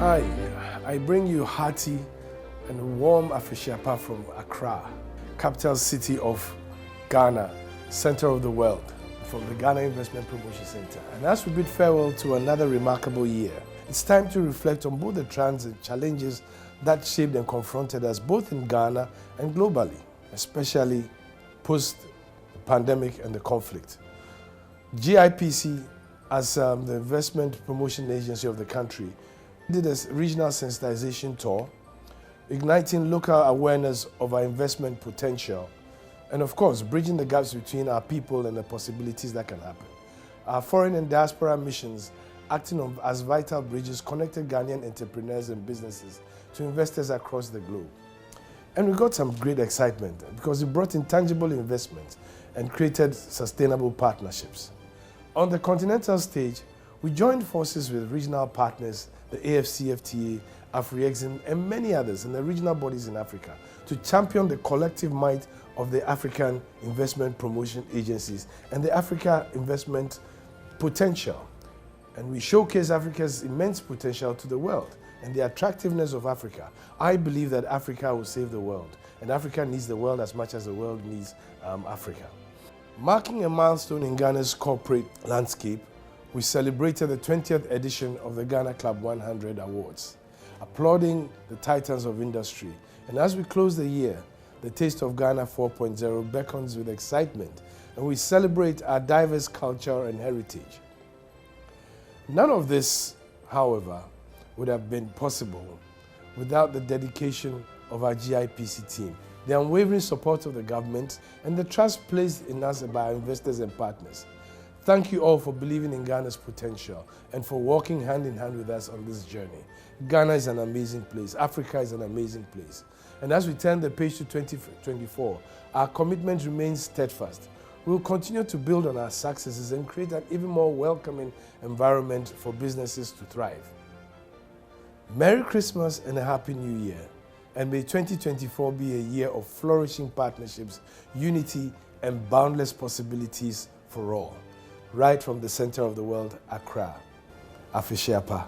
Hi, I bring you hearty and warm afishiapa from Accra, capital city of Ghana, center of the world, from the Ghana Investment Promotion Center. And as we bid farewell to another remarkable year, it's time to reflect on both the trends and challenges that shaped and confronted us both in Ghana and globally, especially post the pandemic and the conflict. GIPC, as the investment promotion agency of the country, did a regional sensitization tour, igniting local awareness of our investment potential, and of course, bridging the gaps between our people and the possibilities that can happen. Our foreign and diaspora missions, acting as vital bridges, connected Ghanaian entrepreneurs and businesses to investors across the globe. And we got some great excitement because it brought in tangible investments and created sustainable partnerships. On the continental stage, we joined forces with regional partners, the AFCFTA, AfriExim, and many others in the regional bodies in Africa to champion the collective might of the African investment promotion agencies and the Africa investment potential. And we showcase Africa's immense potential to the world and the attractiveness of Africa. I believe that Africa will save the world, and Africa needs the world as much as the world needs Africa. Marking a milestone in Ghana's corporate landscape, we celebrated the 20th edition of the Ghana Club 100 Awards, applauding the titans of industry. And as we close the year, the Taste of Ghana 4.0 beckons with excitement, and we celebrate our diverse culture and heritage. None of this, however, would have been possible without the dedication of our GIPC team, the unwavering support of the government, and the trust placed in us by our investors and partners. Thank you all for believing in Ghana's potential and for walking hand in hand with us on this journey. Ghana is an amazing place. Africa is an amazing place. And as we turn the page to 2024, our commitment remains steadfast. We will continue to build on our successes and create an even more welcoming environment for businesses to thrive. Merry Christmas and a Happy New Year. And may 2024 be a year of flourishing partnerships, unity, and boundless possibilities for all. Right from the center of the world, Accra. Afishiapa.